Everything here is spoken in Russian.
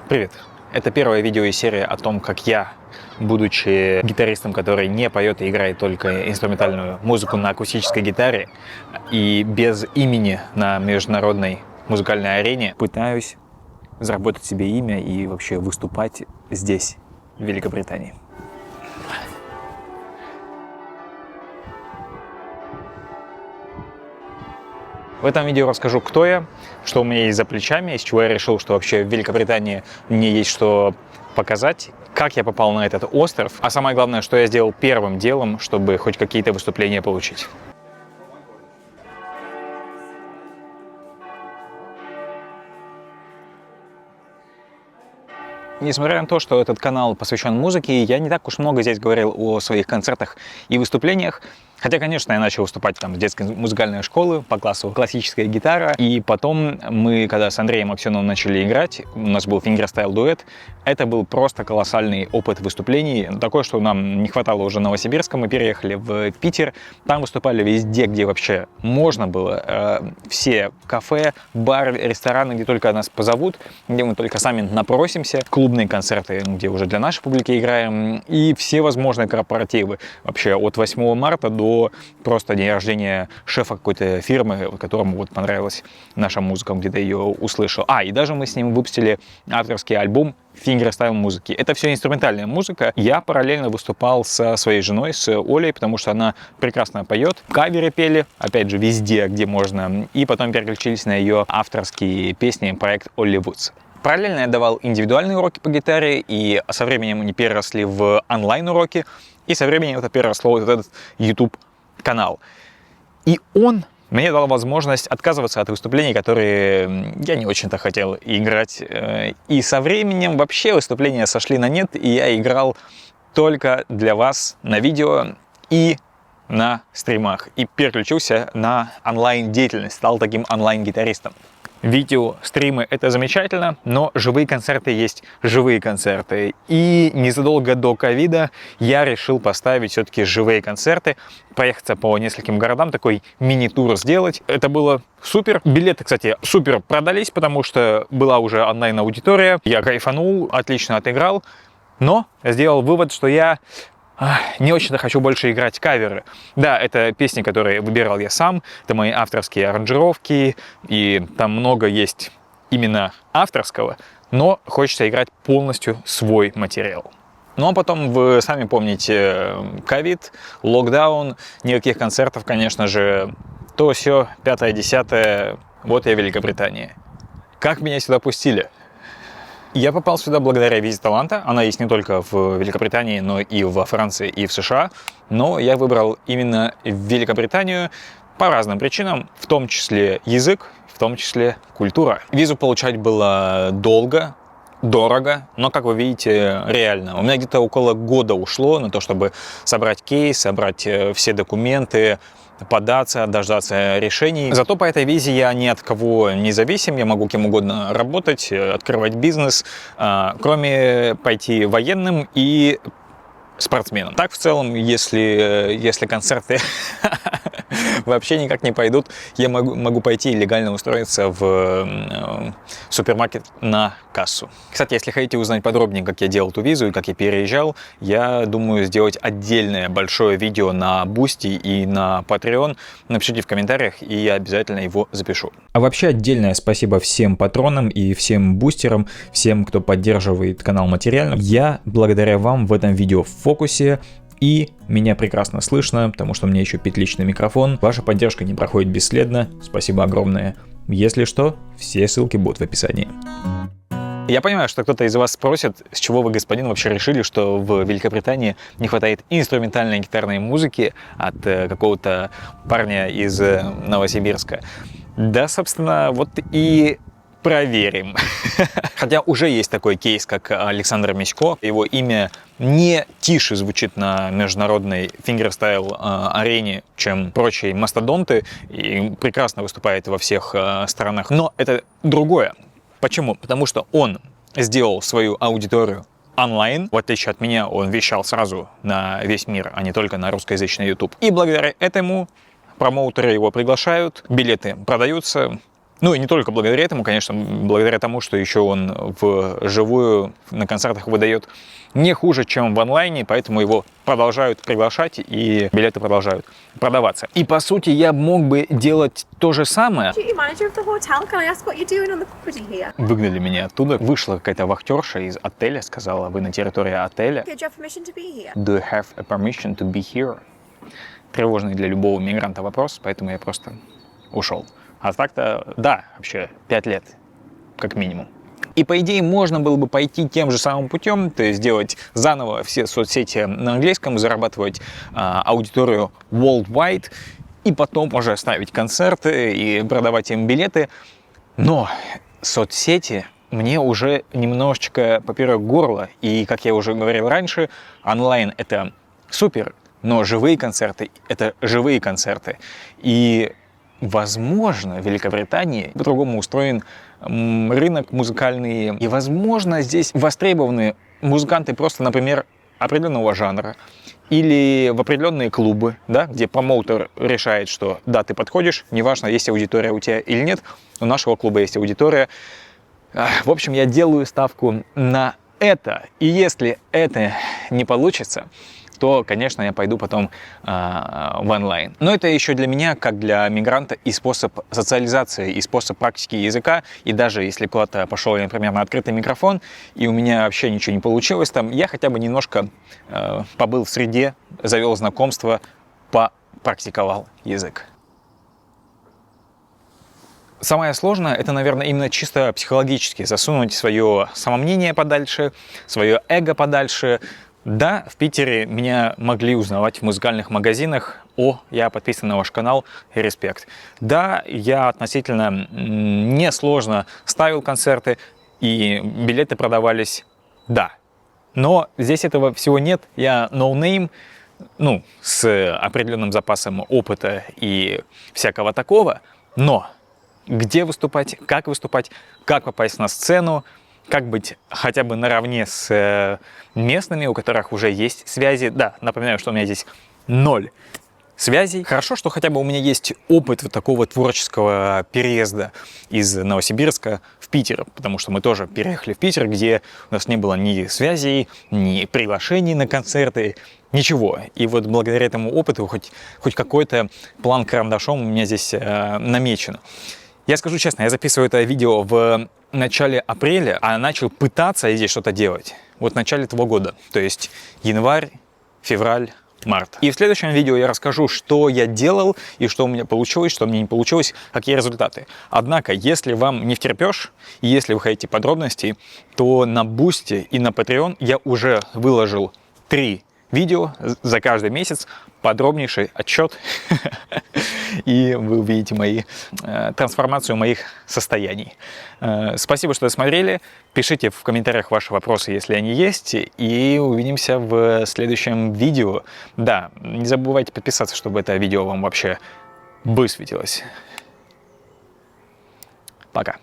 Привет! Это первое видео из серии о том, как я, будучи гитаристом, который не поет и играет только инструментальную музыку на акустической гитаре и без имени на международной музыкальной арене, пытаюсь заработать себе имя и вообще выступать здесь, в Великобритании. В этом видео расскажу, кто я, что у меня есть за плечами, из чего я решил, что вообще в Великобритании мне есть что показать, как я попал на этот остров, а самое главное, что я сделал первым делом, чтобы хоть какие-то выступления получить. Несмотря на то, что этот канал посвящен музыке, я не так уж много здесь говорил о своих концертах и выступлениях. Хотя, конечно, я начал выступать там в детской музыкальной школе по классу классическая гитара. И потом мы, когда с Андреем Аксеновым начали играть, у нас был фингерстайл-дуэт. Это был просто колоссальный опыт выступлений. Такой, что нам не хватало уже Новосибирска. Мы переехали в Питер. Там выступали везде, где вообще можно было. Все кафе, бары, рестораны, где только нас позовут, где мы только сами напросимся. Клубные концерты, где уже для нашей публики играем. И все возможные корпоративы. Вообще от 8 марта до просто день рождения шефа какой-то фирмы, которому вот понравилась наша музыка, он где-то ее услышал. И даже мы с ним выпустили авторский альбом фингерстайл музыки. Это все инструментальная музыка. Я параллельно выступал со своей женой, с Олей, потому что она прекрасно поет. Каверы пели, опять же, везде, где можно. И потом переключились на ее авторские песни, проект Олли Вудс. Параллельно я давал индивидуальные уроки по гитаре, и со временем они переросли в онлайн-уроки. И со временем это переросло вот этот YouTube-канал. И он мне дал возможность отказываться от выступлений, которые я не очень-то хотел играть. И со временем вообще выступления сошли на нет, и я играл только для вас на видео и на стримах. И переключился на онлайн-деятельность, стал таким онлайн-гитаристом. Видео, стримы — это замечательно, но живые концерты есть живые концерты. И незадолго до ковида я решил поставить все-таки живые концерты, проехаться по нескольким городам, такой мини-тур сделать. Это было супер. Билеты, кстати, супер продались, потому что была уже онлайн-аудитория. Я кайфанул, отлично отыграл, но сделал вывод, что я не очень-то хочу больше играть каверы. Да, это песни, которые выбирал я сам, это мои авторские аранжировки, и там много есть именно авторского, но хочется играть полностью свой материал. Ну а потом, вы сами помните, ковид, локдаун, никаких концертов, конечно же, то все, 5-10, вот я в Великобритании. Как меня сюда пустили? Я попал сюда благодаря визе таланта. Она есть не только в Великобритании, но и во Франции, и в США. Но я выбрал именно Великобританию по разным причинам, в том числе язык, в том числе культура. Визу получать было долго, дорого, но, как вы видите, реально. У меня где-то около года ушло на то, чтобы собрать кейс, собрать все документы, податься, дождаться решений. Зато по этой визе я ни от кого не зависим, я могу кем угодно работать, открывать бизнес, кроме пойти военным и спортсменом. Так, в целом, если концерты вообще никак не пойдут, я могу пойти и легально устроиться в супермаркет на кассу. Кстати, если хотите узнать подробнее, как я делал эту визу и как я переезжал, я думаю сделать отдельное большое видео на Boosty и на Patreon. Напишите в комментариях, и я обязательно его запишу. А вообще отдельное спасибо всем патронам и всем бустерам, всем, кто поддерживает канал материально. Я благодаря вам в этом видео в фокусе, и меня прекрасно слышно, потому что у меня еще петличный микрофон. Ваша поддержка не проходит бесследно. Спасибо огромное. Если что, все ссылки будут в описании. Я понимаю, что кто-то из вас спросит, с чего вы, господин, вообще решили, что в Великобритании не хватает инструментальной гитарной музыки от какого-то парня из Новосибирска. Да, собственно, вот и проверим. Хотя уже есть такой кейс, как Александр Мисько. Его имя не тише звучит на международной фингерстайл-арене, чем прочие мастодонты, и прекрасно выступает во всех странах. Но это другое. Почему? Потому что он сделал свою аудиторию онлайн. В отличие от меня, он вещал сразу на весь мир, а не только на русскоязычный YouTube. И благодаря этому промоутеры его приглашают, билеты продаются, Ну и не только благодаря этому, конечно, благодаря тому, что еще он вживую на концертах выдает не хуже, чем в онлайне, поэтому его продолжают приглашать и билеты продолжают продаваться. И по сути я мог бы делать то же самое. Выгнали меня оттуда. Вышла какая-то вахтерша из отеля, сказала: вы на территории отеля. Do you have a permission to be here? Тревожный для любого мигранта вопрос, поэтому я просто ушел. А так-то, да, вообще 5 лет, как минимум. И по идее можно было бы пойти тем же самым путем, то есть сделать заново все соцсети на английском, зарабатывать аудиторию worldwide, и потом уже ставить концерты и продавать им билеты. Но соцсети мне уже немножечко поперек горла, и, как я уже говорил раньше, онлайн это супер, но живые концерты это живые концерты. И возможно, в Великобритании по-другому устроен рынок музыкальный. И, возможно, здесь востребованы музыканты просто, например, определенного жанра. Или в определенные клубы, да, где промоутер решает, что да, ты подходишь, неважно, есть аудитория у тебя или нет, у нашего клуба есть аудитория. В общем, я делаю ставку на это. И если это не получится, то, конечно, я пойду потом в онлайн. Но это еще для меня, как для мигранта, и способ социализации, и способ практики языка. И даже если куда-то пошел, например, на открытый микрофон, и у меня вообще ничего не получилось там, я хотя бы немножко побыл в среде, завел знакомство, попрактиковал язык. Самое сложное, это, наверное, именно чисто психологически засунуть свое самомнение подальше, свое эго подальше. Да, в Питере меня могли узнавать в музыкальных магазинах: о, я подписан на ваш канал, респект. Да, я относительно несложно ставил концерты, и билеты продавались, да. Но здесь этого всего нет, я no-name, ну, с определенным запасом опыта и всякого такого, но где выступать, как попасть на сцену, как быть хотя бы наравне с местными, у которых уже есть связи. Да, напоминаю, что у меня здесь 0 связей. Хорошо, что хотя бы у меня есть опыт вот такого творческого переезда из Новосибирска в Питер, потому что мы тоже переехали в Питер, где у нас не было ни связей, ни приглашений на концерты, ничего. И вот благодаря этому опыту хоть какой-то план карандашом у меня здесь намечен. Я скажу честно, я записываю это видео в начале апреля, а начал пытаться здесь что-то делать вот в начале этого года, то есть январь, февраль, март. И в следующем видео я расскажу, что я делал и что у меня получилось, что мне не получилось, какие результаты. Однако, если вам не втерпешь, и если вы хотите подробностей, то на Boosty и на Patreon я уже выложил 3 видео за каждый месяц, подробнейший отчет, и вы увидите трансформацию моих состояний. Спасибо, что досмотрели. Пишите в комментариях ваши вопросы, если они есть, и увидимся в следующем видео. Да, не забывайте подписаться, чтобы это видео вам вообще высветилось. Пока.